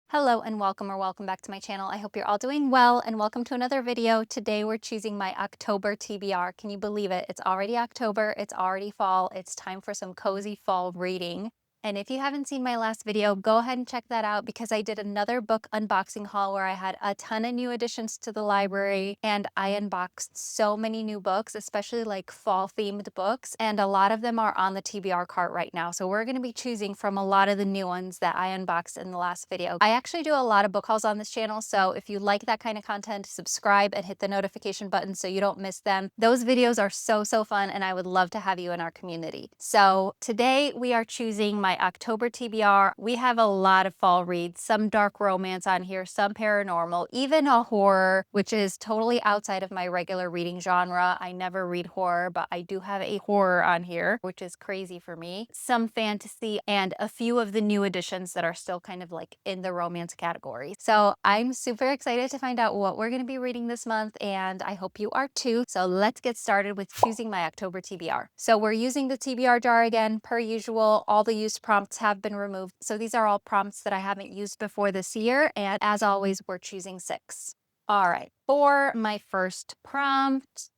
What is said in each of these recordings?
Hello and welcome back to my channel. I hope you're all doing well and welcome to another video. Today we're choosing my October TBR. Can you believe it? It's already October, it's already fall, it's time for some cozy fall reading. And if you haven't seen my last video, go ahead and check that out because I did another book unboxing haul where I had a ton of new additions to the library and I unboxed so many new books, especially like fall themed books. And a lot of them are on the TBR cart right now. So we're going to be choosing from a lot of the new ones that I unboxed in the last video. I actually do a lot of book hauls on this channel. So if you like that kind of content, subscribe and hit the notification button so you don't miss them. Those videos are so fun and I would love to have you in our community. So today we are choosing my October TBR. We have a lot of fall reads, some dark romance on here, some paranormal, even a horror, which is totally outside of my regular reading genre. I never read horror, but I do have a horror on here, which is crazy for me. Some fantasy and a few of the new additions that are still kind of like in the romance category. So I'm super excited to find out what we're going to be reading this month, and I hope you are too. So let's get started with choosing my October TBR. So we're using the TBR jar again, per usual. All the used prompts have been removed. So these are all prompts that I haven't used before this year. And as always, we're choosing 6. All right, for my first prompt,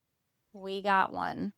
we got one.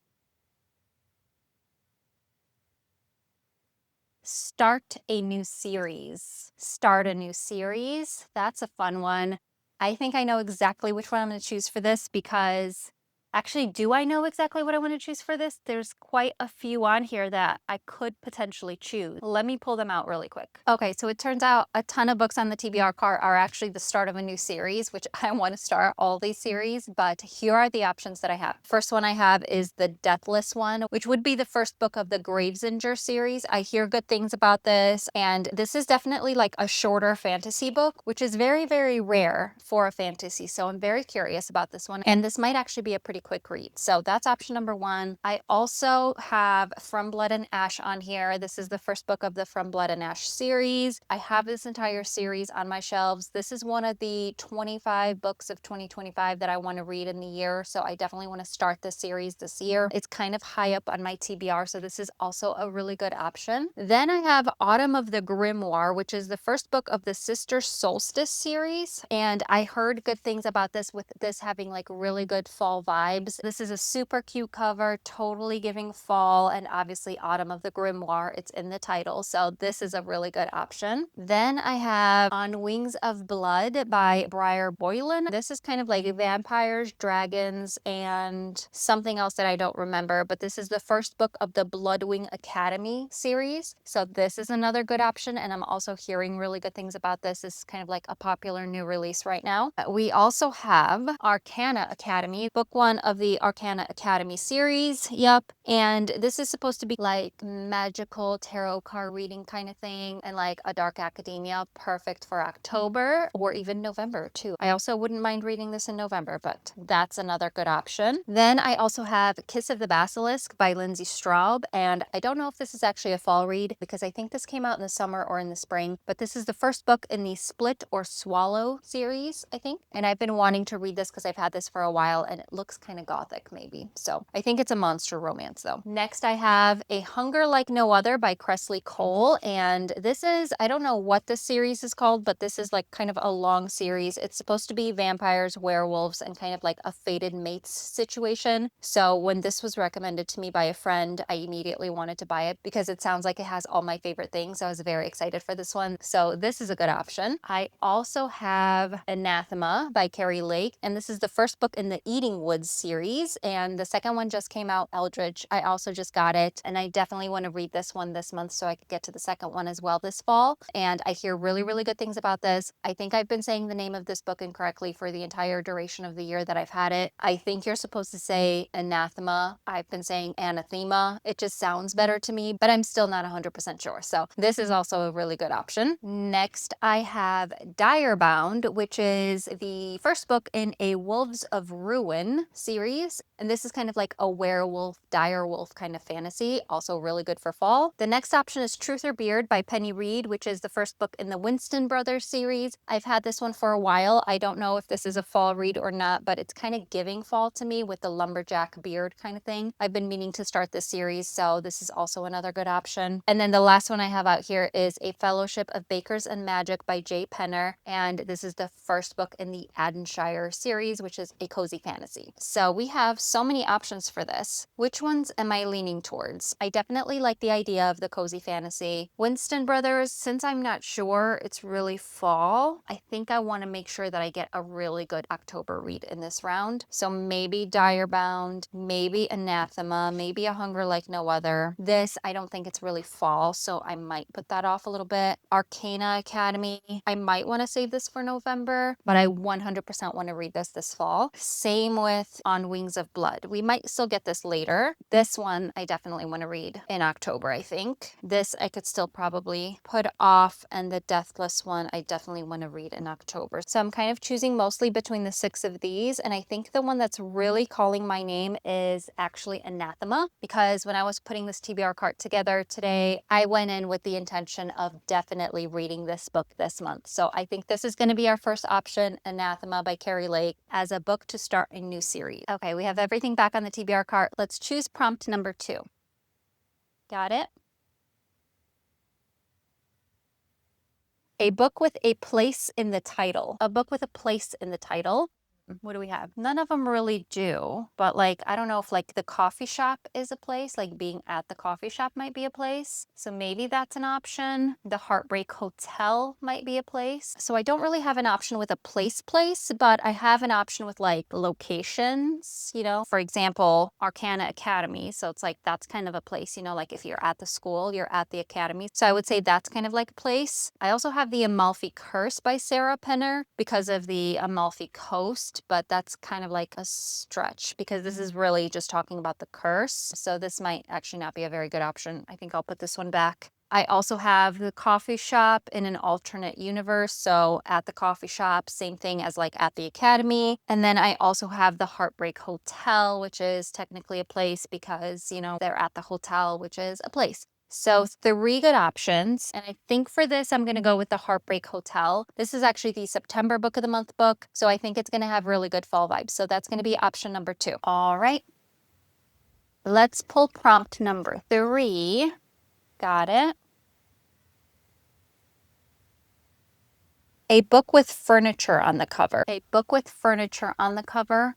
Start a new series. Start a new series. That's a fun one. I think I know exactly which one I'm going to choose for this because actually, do I know exactly what I want to choose for this? There's quite a few on here that I could potentially choose. Let me pull them out really quick. Okay, so it turns out a ton of books on the TBR cart are actually the start of a new series, which I want to start all these series, but here are the options that I have. First one I have is the Deathless one, which would be the first book of the Gravesinger series. I hear good things about this, and this is definitely like a shorter fantasy book, which is very rare for a fantasy. So I'm very curious about this one, and this might actually be a pretty quick read. So that's option number 1. I also have From Blood and Ash on here. This is the first book of the From Blood and Ash series. I have this entire series on my shelves. This is one of the 25 books of 2025 that I want to read in the year. So I definitely want to start this series this year. It's kind of high up on my TBR, so this is also a really good option. Then I have Autumn of the Grimoire, which is the first book of the Sister Solstice series. And I heard good things about this, with this having like really good fall vibes. This is a super cute cover, totally giving fall, and obviously Autumn of the Grimoire, it's in the title, so this is a really good option. Then I have On Wings of Blood by Briar Boylan. This is kind of like vampires, dragons, and something else that I don't remember, but this is the first book of the Bloodwing Academy series, so this is another good option, and I'm also hearing really good things about this. This is kind of like a popular new release right now. We also have Arcana Academy, book 1 of the Arcana Academy series. Yep. And this is supposed to be like magical tarot card reading kind of thing, and like a dark academia, perfect for October or even November too. I also wouldn't mind reading this in November, but that's another good option. Then I also have Kiss of the Basilisk by Lindsay Straub, and I don't know if this is actually a fall read because I think this came out in the summer or in the spring, but this is the first book in the Split or Swallow series, I think. And I've been wanting to read this because I've had this for a while and it looks kind of gothic maybe. So I think it's a monster romance though. Next I have A Hunger Like No Other by Kresley Cole, and this is, I don't know what this series is called, but this is like kind of a long series. It's supposed to be vampires, werewolves, and kind of like a fated mates situation. So when this was recommended to me by a friend, I immediately wanted to buy it because it sounds like it has all my favorite things. I was very excited for this one. So this is a good option. I also have Anathema by Carrie Lake, and this is the first book in the Eating Woods series, and the second one just came out, Eldridge. I also just got it, and I definitely want to read this one this month so I could get to the second one as well this fall, and I hear really good things about this. I think I've been saying the name of this book incorrectly for the entire duration of the year that I've had it. I think you're supposed to say Anathema. I've been saying Anathema. It just sounds better to me, but I'm still not 100% sure. So this is also a really good option. Next, I have Direbound, which is the first book in a Wolves of Ruin series. And this is kind of like a werewolf, direwolf kind of fantasy, also really good for fall. The next option is Truth or Beard by Penny Reed, which is the first book in the Winston Brothers series. I've had this one for a while. I don't know if this is a fall read or not, but it's kind of giving fall to me with the lumberjack beard kind of thing. I've been meaning to start this series, so this is also another good option. And then the last one I have out here is A Fellowship of Bakers and Magic by Jay Penner, and this is the first book in the Ardenshire series, which is a cozy fantasy. So we have so many options for this. Which ones am I leaning towards? I definitely like the idea of the cozy fantasy. Winston Brothers, since I'm not sure it's really fall, I think I want to make sure that I get a really good October read in this round. So maybe Direbound, maybe Anathema, maybe A Hunger Like No Other. This, I don't think it's really fall, so I might put that off a little bit. Arcana Academy, I might want to save this for November, but I 100% want to read this fall. Same with On Wings of Blood. We might still get this later. This one I definitely want to read in October, I think. This I could still probably put off, and the Deathless one I definitely want to read in October. So I'm kind of choosing mostly between the 6 of these, and I think the one that's really calling my name is actually Anathema, because when I was putting this TBR cart together today, I went in with the intention of definitely reading this book this month. So I think this is going to be our first option, Anathema by Kari Lake, as a book to start a new series. Okay, we have everything back on the TBR cart. Let's choose prompt number 2. Got it? A book with a place in the title. A book with a place in the title. What do we have? None of them really do, but like, I don't know if like the coffee shop is a place, like being at the coffee shop might be a place. So maybe that's an option. The Heartbreak Hotel might be a place. So I don't really have an option with a place, but I have an option with like locations, you know, for example, Arcana Academy. So it's like, that's kind of a place, you know, like if you're at the school, you're at the academy. So I would say that's kind of like a place. I also have the Amalfi Curse by Sarah Penner because of the Amalfi Coast, but that's kind of like a stretch because this is really just talking about the curse. So this might actually not be a very good option. I think I'll put this one back. I also have the coffee shop in an alternate universe. So at the coffee shop, same thing as like at the academy. And then I also have the Heartbreak Hotel, which is technically a place because, you know, they're at the hotel, which is a place. So 3 good options. And I think for this, I'm going to go with the Heartbreak Hotel. This is actually the September Book of the Month book. So I think it's going to have really good fall vibes. So that's going to be option number 2. All right. Let's pull prompt number 3. Got it. A book with furniture on the cover. A book with furniture on the cover.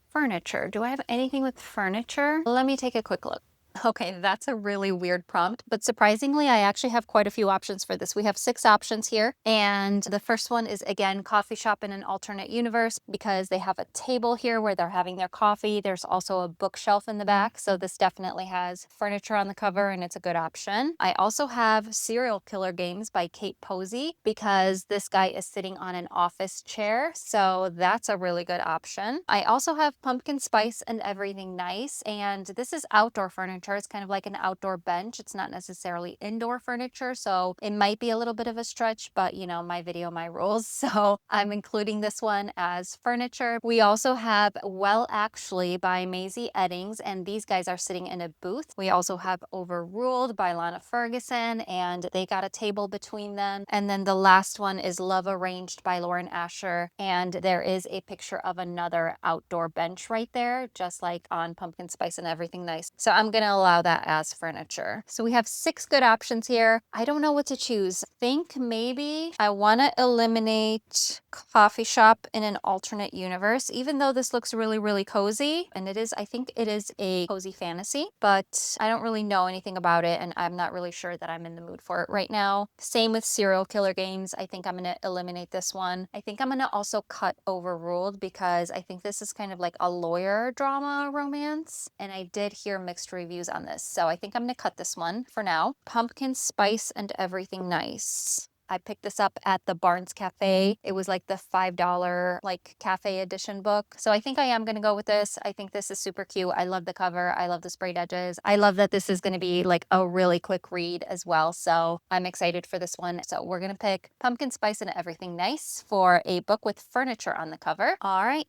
Furniture. Do I have anything with furniture? Let me take a quick look. Okay, that's a really weird prompt, but surprisingly, I actually have quite a few options for this. We have 6 options here, and the first one is, again, coffee shop in an alternate universe because they have a table here where they're having their coffee. There's also a bookshelf in the back, so this definitely has furniture on the cover, and it's a good option. I also have Serial Killer Games by Kate Posey because this guy is sitting on an office chair, so that's a really good option. I also have Pumpkin Spice and Everything Nice, and this is outdoor furniture. It's kind of like an outdoor bench. It's not necessarily indoor furniture, so it might be a little bit of a stretch, but you know, my video, my rules. So I'm including this one as furniture. We also have Well Actually by Maisie Eddings, and these guys are sitting in a booth. We also have Overruled by Lana Ferguson, and they got a table between them. And then the last one is Love Arranged by Lauren Asher, and there is a picture of another outdoor bench right there, just like on Pumpkin Spice and Everything Nice. So I'm gonna allow that as furniture. So we have 6 good options here. I don't know what to choose. I think maybe I want to eliminate coffee shop in an alternate universe, even though this looks really, really cozy. And it is, I think it is a cozy fantasy, but I don't really know anything about it. And I'm not really sure that I'm in the mood for it right now. Same with Serial Killer Games. I think I'm going to eliminate this one. I think I'm going to also cut Overruled because I think this is kind of like a lawyer drama romance. And I did hear mixed reviews on this. So I think I'm going to cut this one for now. Pumpkin Spice and Everything Nice. I picked this up at the Barnes Cafe. It was like the $5 like cafe edition book. So I think I am going to go with this. I think this is super cute. I love the cover. I love the sprayed edges. I love that this is going to be like a really quick read as well. So I'm excited for this one. So we're going to pick Pumpkin Spice and Everything Nice for a book with furniture on the cover. All right.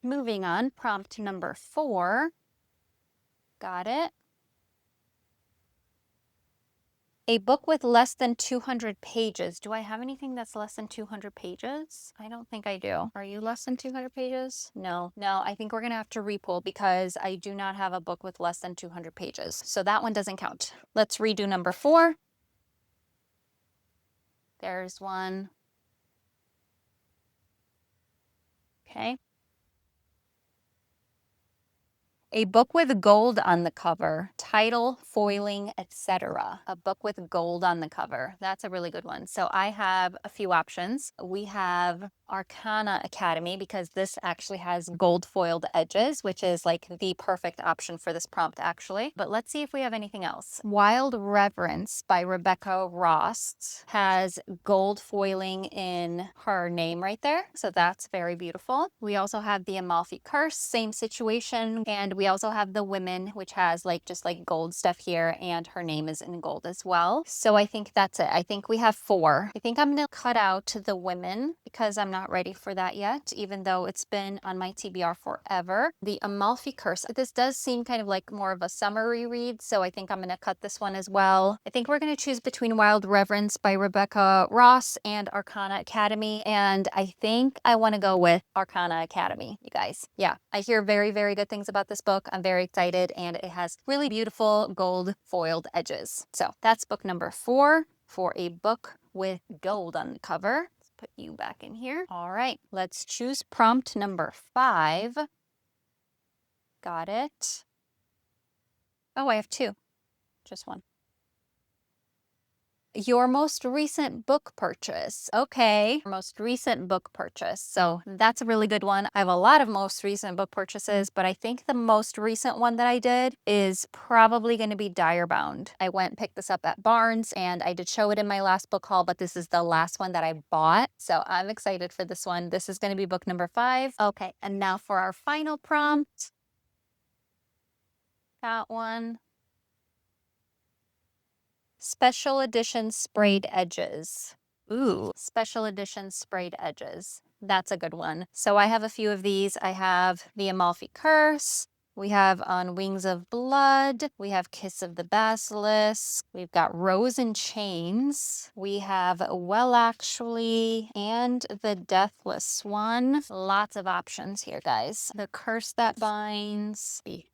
Moving on, prompt number 4. Got it. A book with less than 200 pages. Do I have anything that's less than 200 pages? I don't think I do. Are you less than 200 pages? No, I think we're gonna have to repull because I do not have a book with less than 200 pages. So that one doesn't count. Let's redo number 4. There's one. Okay. A book with gold on the cover, title, foiling, etc. A book with gold on the cover. That's a really good one. So I have a few options. We have Arcana Academy because this actually has gold foiled edges, which is like the perfect option for this prompt actually. But let's see if we have anything else. Wild Reverence by Rebecca Ross has gold foiling in her name right there. So that's very beautiful. We also have the Amalfi Curse, same situation. And we also have the Women, which has like just like gold stuff here, and her name is in gold as well. So I think that's it. I think we have 4. I think I'm gonna cut out the Women because I'm not ready for that yet, even though it's been on my TBR forever. The Amalfi Curse, this does seem kind of like more of a summary read, so I think I'm gonna cut this one as well. I think we're gonna choose between Wild Reverence by Rebecca Ross and Arcana Academy, and I think I wanna go with Arcana Academy, you guys. Yeah, I hear very, very good things about this book. I'm very excited, and it has really beautiful gold foiled edges. So that's book number 4 for a book with gold on the cover. Let's put you back in here. All right, let's choose prompt number 5. Got it. Oh, I have 2, just 1. Your most recent book purchase. Okay, most recent book purchase. So that's a really good one. I have a lot of most recent book purchases, but I think the most recent one that I did is probably going to be Dire Bound. I went and picked this up at Barnes, and I did show it in my last book haul, but this is the last one that I bought. So I'm excited for this one. This is going to be book number 5. Okay, and now for our final prompt. Got one. Special edition sprayed edges. Ooh, special edition sprayed edges. That's a good one. So I have a few of these. I have the Amalfi Curse. We have On Wings of Blood. We have Kiss of the Basilisk. We've got Rose in Chains. We have Well Actually and The Deathless One. Lots of options here, guys. The Curse That Binds. Behooved.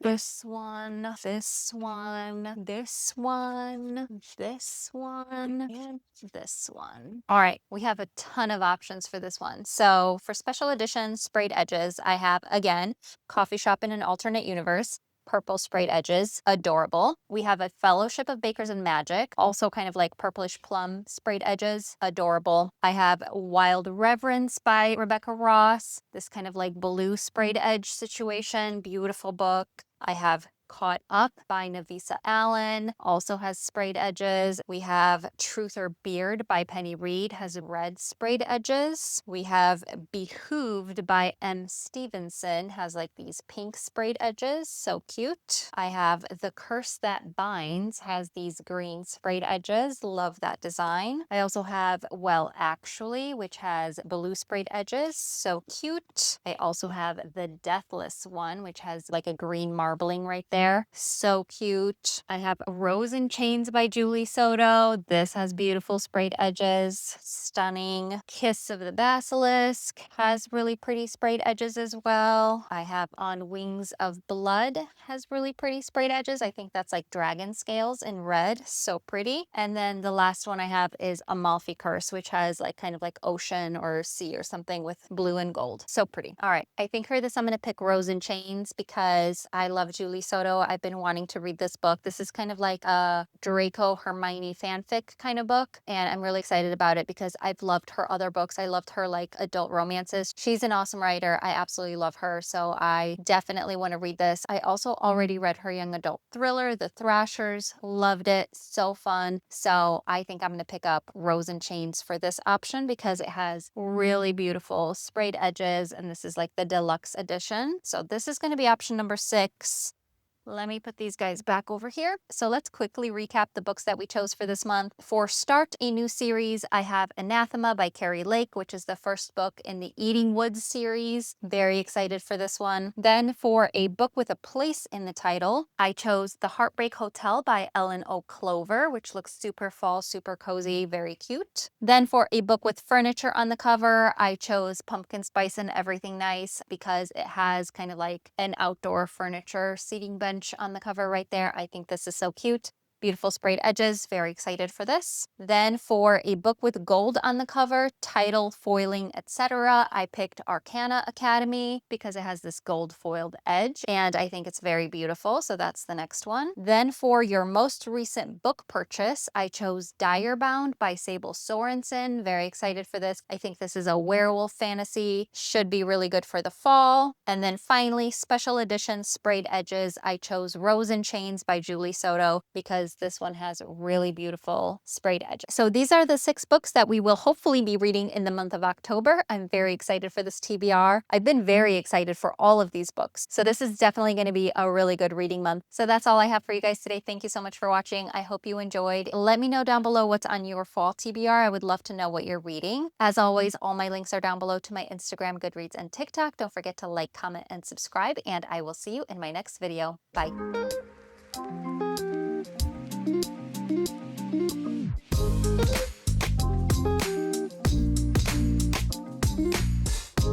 This one, this one, this one, this one, and this one. All right, we have a ton of options for this one. So for special edition sprayed edges, I have, again, Coffee Shop in an Alternate Universe. Purple sprayed edges, adorable. We have a Fellowship of Bakers and Magic, also kind of like purplish plum sprayed edges, adorable. I have Wild Reverence by Rebecca Ross, this kind of like blue sprayed edge situation, beautiful book. I have Caught Up by Navisa Allen, also has sprayed edges. We have Truth or Beard by Penny Reed, has red sprayed edges. We have Behooved by M. Stevenson, has like these pink sprayed edges, so cute. I have The Curse That Binds, has these green sprayed edges, love that design. I also have Well Actually, which has blue sprayed edges, so cute. I also have The Deathless One, which has like a green marbling right there. So cute. I have Rose in Chains by Julie Soto. This has beautiful sprayed edges. Stunning. Kiss of the Basilisk has really pretty sprayed edges as well. I have On Wings of Blood has really pretty sprayed edges. I think that's like dragon scales in red. So pretty. And then the last one I have is Amalfi Curse, which has like kind of like ocean or sea or something with blue and gold. So pretty. All right. I think for this, I'm going to pick Rose in Chains because I love Julie Soto. I've been wanting to read this book. This is kind of like a Draco Hermione fanfic kind of book, and I'm really excited about it because I've loved her other books. I loved her like adult romances. She's an awesome writer. I absolutely love her, so I definitely want to read this. I also already read her young adult thriller, The Thrashers. Loved it. So fun. So I think I'm going to pick up Rose in Chains for this option because it has really beautiful sprayed edges, and this is like the deluxe edition. So this is going to be option number 6. Let me put these guys back over here. So let's quickly recap the books that we chose for this month. For Start a New Series, I have Anathema by Carrie Lake, which is the first book in the Eating Woods series. Very excited for this one. Then for a book with a place in the title, I chose The Heartbreak Hotel by Ellen O. Clover, which looks super fall, super cozy, very cute. Then for a book with furniture on the cover, I chose Pumpkin Spice and Everything Nice because it has kind of like an outdoor furniture seating bench on the cover right there. I think this is so cute. Beautiful sprayed edges. Very excited for this. Then for a book with gold on the cover, title, foiling, etc., I picked Arcana Academy because it has this gold foiled edge and I think it's very beautiful. So that's the next one. Then for your most recent book purchase, I chose Direbound by Sable Sorensen. Very excited for this. I think this is a werewolf fantasy. Should be really good for the fall. And then finally, special edition sprayed edges. I chose Rose and Chains by Julie Soto because this one has really beautiful sprayed edges. So these are the 6 books that we will hopefully be reading in the month of October. I'm very excited for this TBR. I've been very excited for all of these books. So this is definitely going to be a really good reading month. So that's all I have for you guys today. Thank you so much for watching. I hope you enjoyed. Let me know down below what's on your fall TBR. I would love to know what you're reading. As always, all my links are down below to my Instagram, Goodreads, and TikTok. Don't forget to like, comment, and subscribe, and I will see you in my next video. Bye.